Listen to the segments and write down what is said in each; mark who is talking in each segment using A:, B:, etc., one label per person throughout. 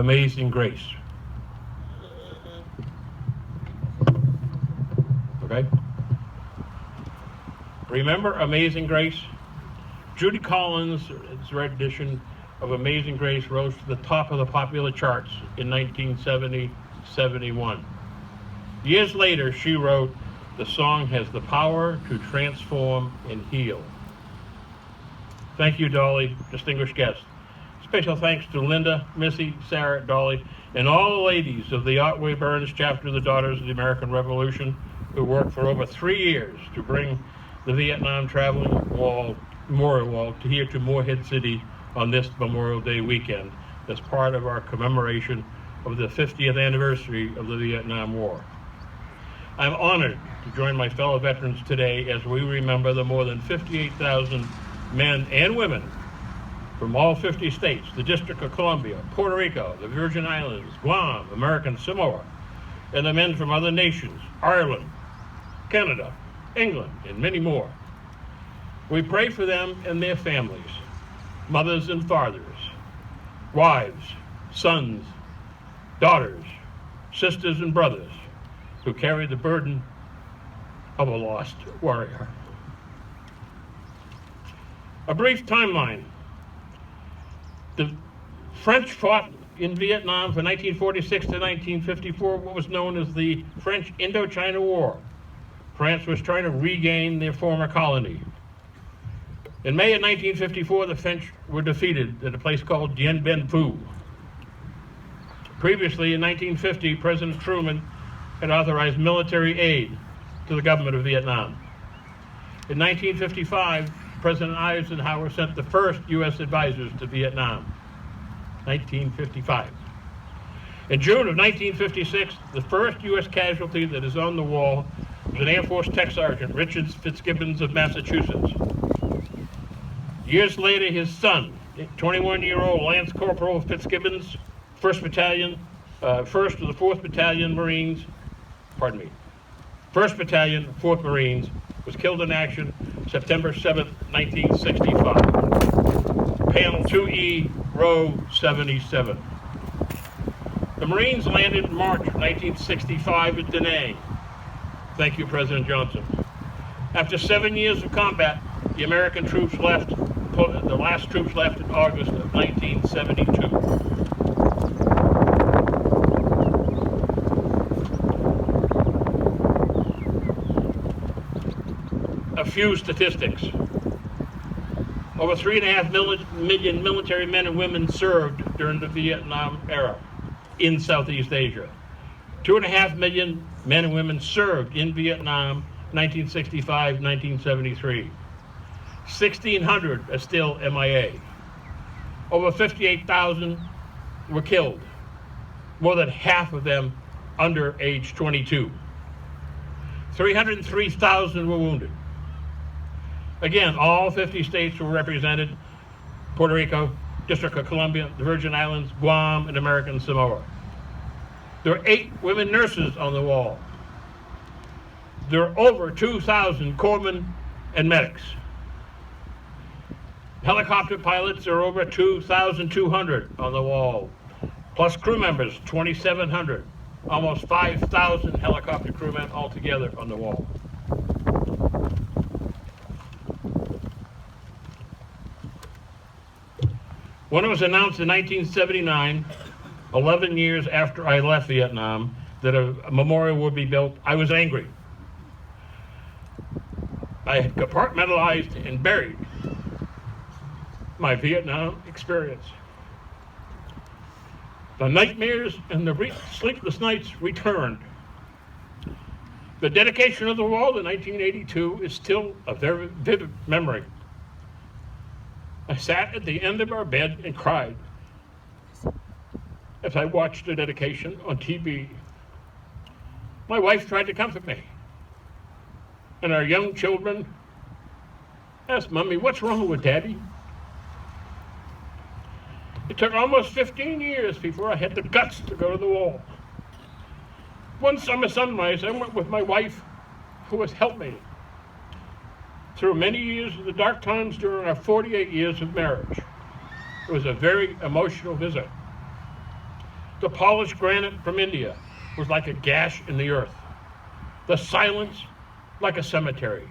A: Amazing Grace. Okay? Remember Amazing Grace? Judy Collins' rendition of Amazing Grace rose to the top of the popular charts in 1970-71. Years later, she wrote, "The song has the power to transform and heal." Thank you, Dolly, distinguished guests. Special thanks to Linda, Missy, Sarah, Dolly, and all the ladies of the Otway Burns chapter of the Daughters of the American Revolution, who worked for over 3 years to bring the Vietnam Memorial Wall to here to Morehead City on this Memorial Day weekend as part of our commemoration of the 50th anniversary of the Vietnam War. I'm honored to join my fellow veterans today as we remember the more than 58,000 men and women from all 50 states, the District of Columbia, Puerto Rico, the Virgin Islands, Guam, American Samoa, and the men from other nations, Ireland, Canada, England, and many more. We pray for them and their families, mothers and fathers, wives, sons, daughters, sisters and brothers who carry the burden of a lost warrior. A brief timeline. The French fought in Vietnam from 1946 to 1954, what was known as the French Indochina War. France was trying to regain their former colony. In May of 1954, the French were defeated at a place called Dien Bien Phu. Previously, in 1950, President Truman had authorized military aid to the government of Vietnam. In 1955, President Eisenhower sent the first U.S. advisors to Vietnam. 1955. In June of 1956, the first U.S. casualty that is on the wall was an Air Force Tech Sergeant, Richard Fitzgibbons of Massachusetts. Years later, his son, 21-year-old Lance Corporal Fitzgibbons, 1st Battalion, 1st of the 4th Battalion Marines, 1st Battalion, 4th Marines, was killed in action September 7, 1965. Panel 2E, row 77. The Marines landed in March 1965 at Da Nang. Thank you, President Johnson. After 7 years of combat, the American troops left, the last troops left in August of 1972. A few statistics. Over 3.5 million military men and women served during the Vietnam era in Southeast Asia. 2.5 million men and women served in Vietnam 1965-1973. 1,600 are still MIA. Over 58,000 were killed, more than half of them under age 22. 303,000 were wounded. Again, all 50 states were represented: Puerto Rico, District of Columbia, the Virgin Islands, Guam, and American Samoa. There are 8 women nurses on the wall. There are over 2,000 corpsmen and medics. Helicopter pilots are over 2,200 on the wall, plus crew members, 2,700. Almost 5,000 helicopter crewmen altogether on the wall. When it was announced in 1979, 11 years after I left Vietnam, that a memorial would be built, I was angry. I had compartmentalized and buried my Vietnam experience. The nightmares and the sleepless nights returned. The dedication of the wall in 1982 is still a very vivid memory. I sat at the end of our bed and cried as I watched the dedication on TV. My wife tried to comfort me, and our young children asked Mommy, "What's wrong with Daddy?" It took almost 15 years before I had the guts to go to the wall. One summer sunrise, I went with my wife, who has helped me through many years of the dark times during our 48 years of marriage. It was a very emotional visit. The polished granite from India was like a gash in the earth. The silence like a cemetery.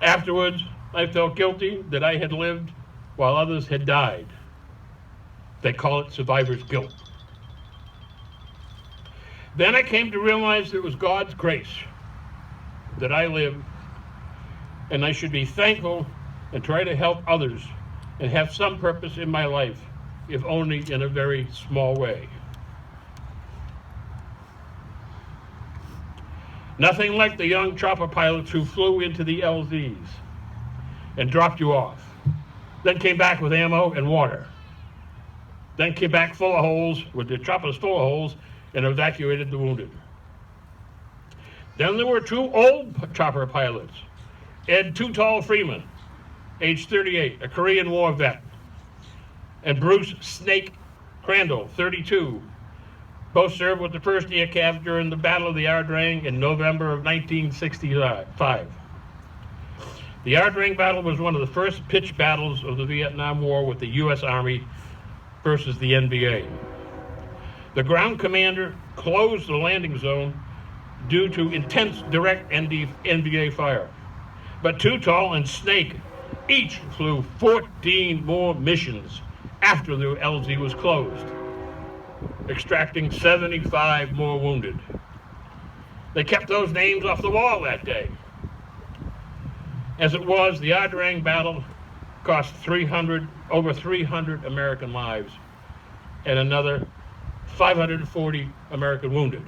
A: Afterwards, I felt guilty that I had lived while others had died. They call it survivor's guilt. Then I came to realize that it was God's grace that I lived, and I should be thankful and try to help others and have some purpose in my life, if only in a very small way. Nothing like the young chopper pilots who flew into the LZs and dropped you off, then came back with ammo and water, then came back full of holes, with the choppers full of holes, and evacuated the wounded. Then there were two old chopper pilots, Ed Too Tall Freeman, age 38, a Korean War vet, and Bruce Snake Crandall, 32, both served with the 1st Air Cav during the Battle of the Ardrang in November of 1965. The Ardrang battle was one of the first pitched battles of the Viet Nam War with the U.S. Army versus the NBA. The ground commander closed the landing zone due to intense direct NBA fire. But Too Tall and Snake each flew 14 more missions after the LZ was closed, extracting 75 more wounded. They kept those names off the wall that day. As it was, the Ardrang battle cost over 300 American lives and another 540 American wounded.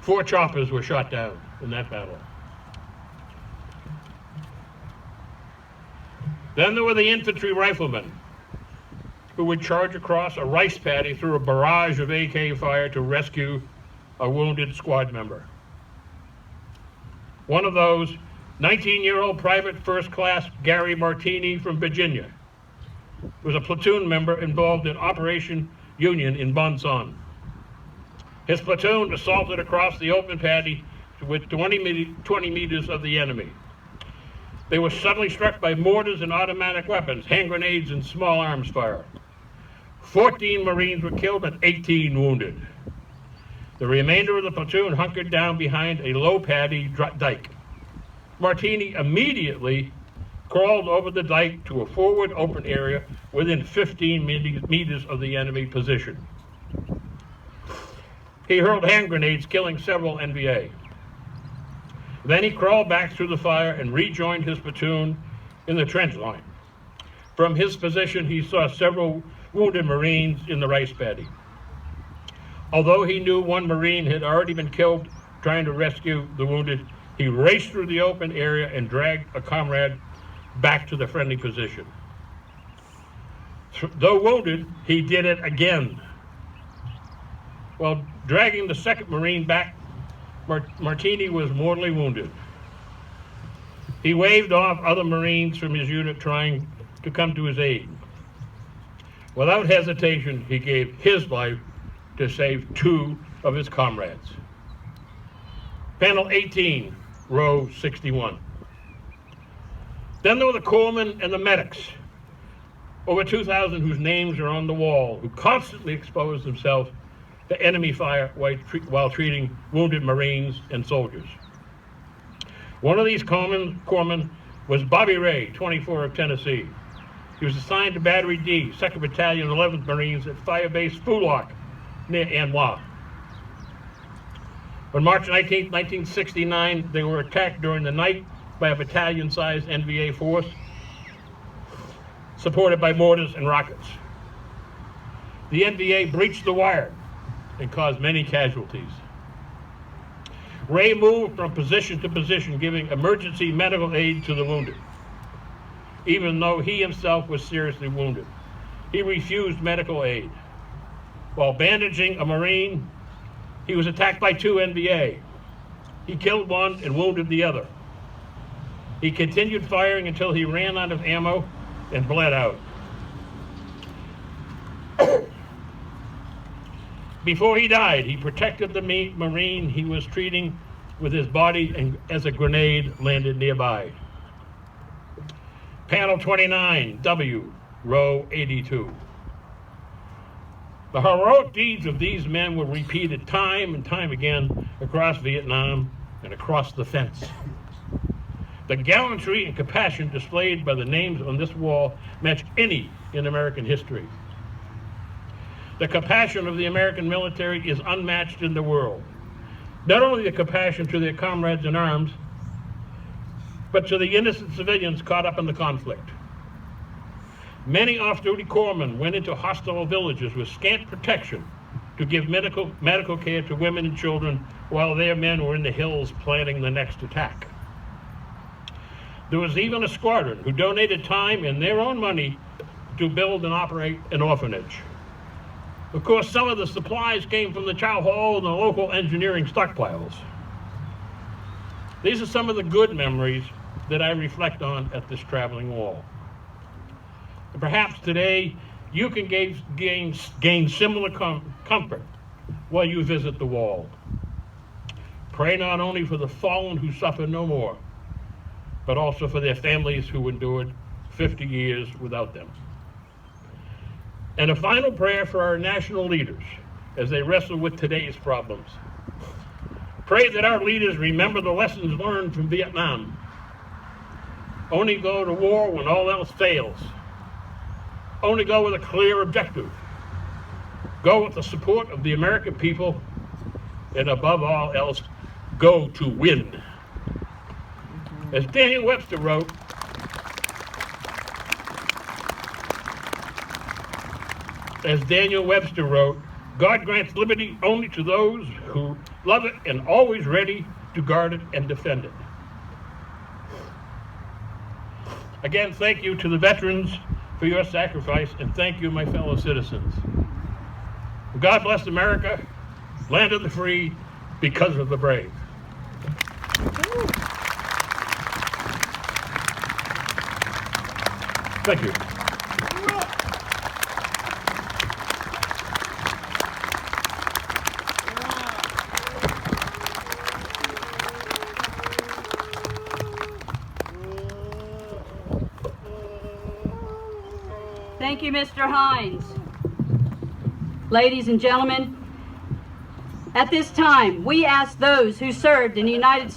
A: 4 choppers were shot down in that battle. Then there were the infantry riflemen who would charge across a rice paddy through a barrage of AK fire to rescue a wounded squad member. One of those, 19-year-old Private First Class Gary Martini from Virginia, was a platoon member involved in Operation Union in Bon Son. His platoon assaulted across the open paddy with 20 meters of the enemy. They were suddenly struck by mortars and automatic weapons, hand grenades and small arms fire. 14 Marines were killed and 18 wounded. The remainder of the platoon hunkered down behind a low paddy dike. Martini immediately crawled over the dike to a forward open area within 15 meters of the enemy position. He hurled hand grenades, killing several NVA. Then he crawled back through the fire and rejoined his platoon in the trench line. From his position, he saw several wounded Marines in the rice paddy. Although he knew one Marine had already been killed trying to rescue the wounded, he raced through the open area and dragged a comrade back to the friendly position. Though wounded, he did it again. While dragging the second Marine back, Martini was mortally wounded. He waved off other Marines from his unit trying to come to his aid. Without hesitation, he gave his life to save 2 of his comrades. Panel 18, row 61. Then there were the corpsmen and the medics, over 2,000 whose names are on the wall, who constantly exposed themselves to enemy fire while treating wounded Marines and soldiers. One of these corpsmen was Bobby Ray, 24 of Tennessee. He was assigned to Battery D, 2nd Battalion, 11th Marines at Firebase Foulok near Anwa. On March 19, 1969, they were attacked during the night by a battalion-sized NVA force supported by mortars and rockets. The NVA breached the wire and caused many casualties. Ray moved from position to position, giving emergency medical aid to the wounded. Even though he himself was seriously wounded, he refused medical aid. While bandaging a Marine, he was attacked by 2 NVA. He killed one and wounded the other. He continued firing until he ran out of ammo and bled out. Before he died, he protected the Marine he was treating with his body and as a grenade landed nearby. Panel 29, W, row 82. The heroic deeds of these men were repeated time and time again across Vietnam and across the fence. The gallantry and compassion displayed by the names on this wall match any in American history. The compassion of the American military is unmatched in the world. Not only the compassion to their comrades in arms, but to the innocent civilians caught up in the conflict. Many off-duty corpsmen went into hostile villages with scant protection to give medical care to women and children while their men were in the hills planning the next attack. There was even a squadron who donated time and their own money to build and operate an orphanage. Of course, some of the supplies came from the chow hall and the local engineering stockpiles. These are some of the good memories that I reflect on at this traveling wall. And perhaps today you can gain similar comfort while you visit the wall. Pray not only for the fallen who suffer no more, but also for their families who endured 50 years without them. And a final prayer for our national leaders as they wrestle with today's problems. Pray that our leaders remember the lessons learned from Vietnam. Only go to war when all else fails. Only go with a clear objective. Go with the support of the American people, and above all else, go to win. As Daniel Webster wrote, God grants liberty only to those who love it and always ready to guard it and defend it. Again, thank you to the veterans for your sacrifice, and thank you, my fellow citizens. God bless America, land of the free, because of the brave. Thank you.
B: Thank you, Mr. Hynes. Ladies and gentlemen, at this time, we ask those who served in the United States